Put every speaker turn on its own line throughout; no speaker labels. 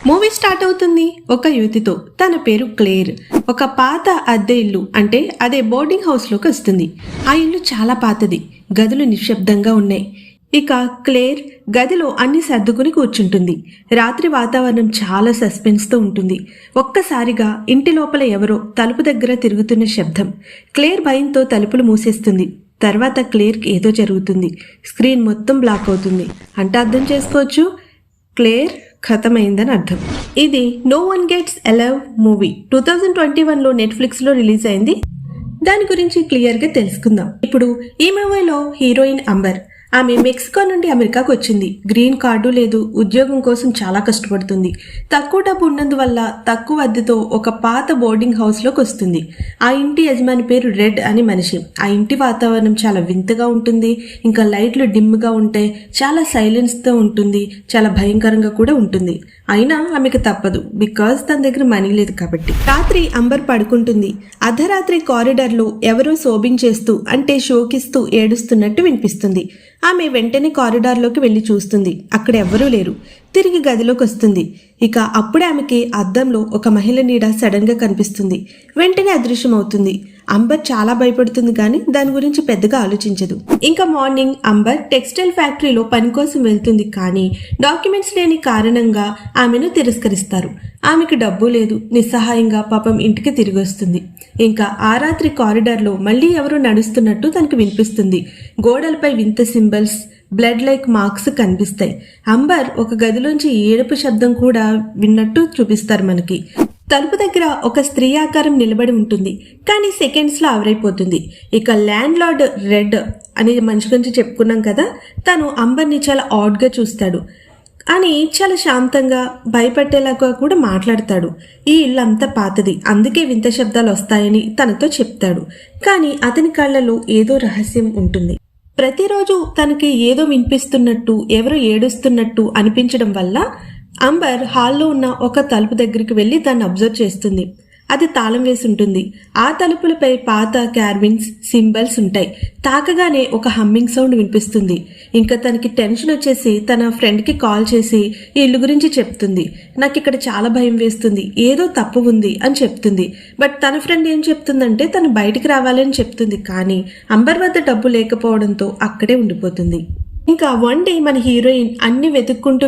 Movie start అవుతుంది ఒక యువతితో. తన పేరు క్లేర్. ఒక పాత అద్దె ఇల్లు అంటే అదే బోర్డింగ్ హౌస్ లోకి వస్తుంది. ఆ ఇల్లు చాలా పాతది. గదులు నిశ్శబ్దంగా ఉన్నాయి. ఇక క్లేర్ గదిలో అన్ని సర్దుకుని కూర్చుంటుంది. రాత్రి వాతావరణం చాలా సస్పెన్స్ తో ఉంటుంది. ఒక్కసారిగా ఇంటి లోపల ఎవరో తలుపు దగ్గర తిరుగుతున్న శబ్దం. క్లేర్ భయంతో తలుపులు మూసేస్తుంది. తర్వాత క్లేర్కి ఏదో జరుగుతుంది. స్క్రీన్ మొత్తం బ్లాక్ అవుతుంది. అంటే అర్థం చేసుకోవచ్చు, క్లేర్ ఖతమైందని అర్థం. ఇది no one gets alive movie 2021లో నెట్ఫ్లిక్స్లో రిలీజ్ అయింది. దాని గురించి క్లియర్గా తెలుసుకుందాం. ఇప్పుడు ఈ మూవీలో హీరోయిన్ అంబర్. ఆమె మెక్సికో నుండి అమెరికాకు వచ్చింది. గ్రీన్ కార్డు లేదు. ఉద్యోగం కోసం చాలా కష్టపడుతుంది. తక్కువ డబ్బు ఉన్నందువల్ల తక్కువ అద్దెతో ఒక పాత బోర్డింగ్ హౌస్లోకి వస్తుంది. ఆ ఇంటి యజమాని పేరు రెడ్ అని మనిషి. ఆ ఇంటి వాతావరణం చాలా వింతగా ఉంటుంది. ఇంకా లైట్లు డిమ్గా ఉంటాయి. చాలా సైలెన్స్తో ఉంటుంది. చాలా భయంకరంగా కూడా ఉంటుంది. అయినా ఆమెకు తప్పదు, బికాజ్ తన దగ్గర మనీ లేదు కాబట్టి. రాత్రి అంబర్ పడుకుంటుంది. అర్ధరాత్రి కారిడార్లో ఎవరో సోబింగ్ చేస్తూ అంటే షోకిస్తూ ఏడుస్తున్నట్టు వినిపిస్తుంది. ఆమె వెంటనే కారిడార్లోకి వెళ్లి చూస్తుంది. అక్కడ ఎవ్వరూ లేరు. తిరిగి గదిలోకి వస్తుంది. ఇక అప్పుడే ఆమెకి అద్దంలో ఒక మహిళ నీడ సడన్ గా కనిపిస్తుంది. వెంటనే అదృశ్యమవుతుంది. అంబర్ చాలా భయపడుతుంది కానీ దాని గురించి పెద్దగా ఆలోచించదు. ఇంకా మార్నింగ్ అంబర్ టెక్స్టైల్ ఫ్యాక్టరీలో పని కోసం వెళ్తుంది. కానీ డాక్యుమెంట్స్ లేని కారణంగా ఆమెను తిరస్కరిస్తారు. ఆమెకు డబ్బు లేదు. నిస్సహాయంగా పాపం ఇంటికి తిరిగి వస్తుంది. ఇంకా ఆ రాత్రి కారిడార్లో మళ్ళీ ఎవరో నడుస్తున్నట్టు తనకు వినిపిస్తుంది. గోడలపై వింత సింబల్స్, బ్లడ్ లైక్ మార్క్స్ కనిపిస్తాయి. అంబర్ ఒక గదిలోంచి ఏడుపు శబ్దం కూడా విన్నట్టు చూపిస్తారు మనకి. తలుపు దగ్గర ఒక స్త్రీ ఆకారం నిలబడి ఉంటుంది. కానీ సెకండ్స్లో ఆవిరైపోతుంది. ఇక ల్యాండ్ లార్డ్ రెడ్ అనే మనిషి గురించి చెప్పుకున్నాం కదా, తను అంబర్ని చాలా ఆడ్గా చూస్తాడు. అని చాలా శాంతంగా భయపెట్టేలాగా కూడా మాట్లాడతాడు. ఈ ఇల్లు అంతా పాతది, అందుకే వింత శబ్దాలు వస్తాయని తనతో చెప్తాడు. కానీ అతని కళ్ళలో ఏదో రహస్యం ఉంటుంది. ప్రతిరోజు తనకి ఏదో వినిపిస్తున్నట్టు, ఎవరో ఏడుస్తున్నట్టు అనిపించడం వల్ల అంబర్ హాల్లో ఉన్న ఒక తలుపు దగ్గరికి వెళ్ళి దాన్ని అబ్జర్వ్ చేస్తుంది. అది తాళం వేసి ఉంటుంది. ఆ తలుపులపై పాత క్యార్విన్స్, సింబల్స్ ఉంటాయి. తాకగానే ఒక హమ్మింగ్ సౌండ్ వినిపిస్తుంది. ఇంకా తనకి టెన్షన్ వచ్చేసి తన ఫ్రెండ్కి కాల్ చేసి ఈ ఇల్లు గురించి చెప్తుంది. నాకు ఇక్కడ చాలా భయం వేస్తుంది, ఏదో తప్పు ఉంది అని చెప్తుంది. బట్ తన ఫ్రెండ్ ఏం చెప్తుందంటే తను బయటికి రావాలని చెప్తుంది. కానీ అంబర్ వద్ద డబ్బు లేకపోవడంతో అక్కడే ఉండిపోతుంది. ఇంకా వన్ డే మన హీరోయిన్ అన్ని వెతుక్కుంటూ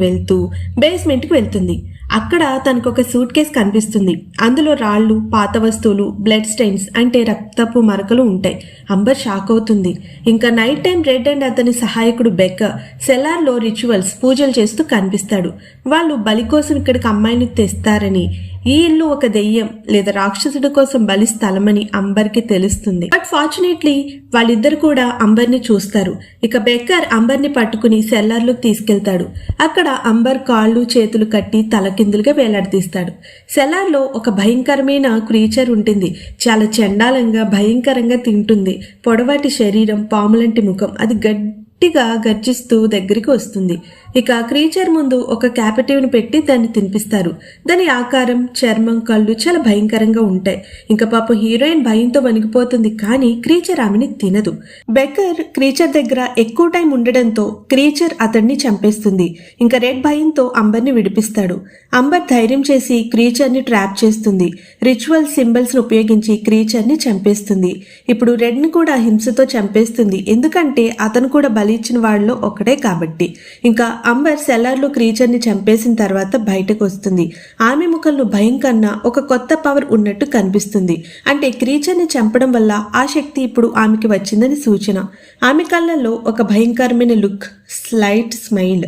వెళ్తూ బేస్మెంట్కి వెళ్తుంది. అక్కడ తనకు ఒక సూట్ కేస్ కనిపిస్తుంది. అందులో రాళ్ళు, పాత వస్తువులు, బ్లడ్ స్టెయిన్స్ అంటే రక్తపు మరకలు ఉంటాయి. అంబర్ షాక్ అవుతుంది. ఇంకా నైట్ టైం రెడ్ అండ్ అతని సహాయకుడు బెక్క సెలార్లో రిచువల్స్, పూజలు చేస్తూ కనిపిస్తాడు. వాళ్ళు బలి కోసం ఇక్కడికి అమ్మాయిని తెస్తారని, ఈ ఇల్లు ఒక దెయ్యం లేదా రాక్షసుడి కోసం బలి స్థలమని అంబర్కి తెలుస్తుంది. బట్ ఫార్చునేట్లీ వాళ్ళిద్దరు కూడా అంబర్ని చూస్తారు. ఇక బెక్కర్ అంబర్ని పట్టుకుని సెల్లార్లోకి తీసుకెళ్తాడు. అక్కడ అంబర్ కాళ్ళు చేతులు కట్టి తలకిందులుగా వేలాడదీస్తాడు. సెల్లార్లో ఒక భయంకరమైన క్రీచర్ ఉంటుంది. చాలా చండాలంగా భయంకరంగా తింటుంది. పొడవాటి శరీరం, పాములంటి ముఖం. అది గట్టిగా గర్జిస్తూ దగ్గరికి వస్తుంది. ఇక క్రీచర్ ముందు ఒక క్యాపిటివ్ను పెట్టి దాన్ని తినిపిస్తారు. దాని ఆకారం, చర్మం, కళ్ళు చాలా భయంకరంగా ఉంటాయి. ఇంకా పాపం హీరోయిన్ భయంతో వణికిపోతుంది. కానీ క్రీచర్ ఆమెని తినదు. బెక్కర్ క్రీచర్ దగ్గర ఎక్కువ టైం ఉండడంతో క్రీచర్ అతన్ని చంపేస్తుంది. ఇంకా రెడ్ భయంతో అంబర్ని విడిపిస్తాడు. అంబర్ ధైర్యం చేసి క్రీచర్ని ట్రాప్ చేస్తుంది. రిచువల్ సింబల్స్ను ఉపయోగించి క్రీచర్ని చంపేస్తుంది. ఇప్పుడు రెడ్ని కూడా హింసతో చంపేస్తుంది. ఎందుకంటే అతను కూడా బలి ఇచ్చిన వాళ్ళలో ఒకడే కాబట్టి. ఇంకా అంబర్ సెల్లార్లో క్రీచర్ని చంపేసిన తర్వాత బయటకు వస్తుంది. ఆమె ముఖంలో భయం కన్నా ఒక కొత్త పవర్ ఉన్నట్టు కనిపిస్తుంది. అంటే క్రీచర్ని చంపడం వల్ల ఆ శక్తి ఇప్పుడు ఆమెకి వచ్చిందని సూచన. ఆమె కళ్ళల్లో ఒక భయంకరమైన లుక్, స్లైట్ స్మైల్.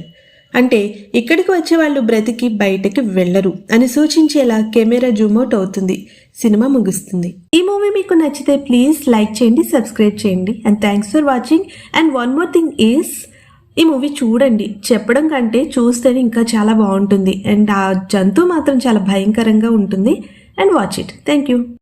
అంటే ఇక్కడికి వచ్చే వాళ్ళు బ్రతికి బయటకి వెళ్లరు అని సూచించేలా కెమెరా జూమ్అవుట్ అవుతుంది. సినిమా ముగుస్తుంది. ఈ మూవీ మీకు నచ్చితే ప్లీజ్ లైక్ చేయండి, సబ్స్క్రైబ్ చేయండి. And thanks for watching. And one more thing is, ఈ మూవీ చూడండి. చెప్పడం కంటే చూస్తేనే ఇంకా చాలా బాగుంటుంది. అండ్ ఆ జంతువు మాత్రం చాలా భయంకరంగా ఉంటుంది. And watch it. Thank you.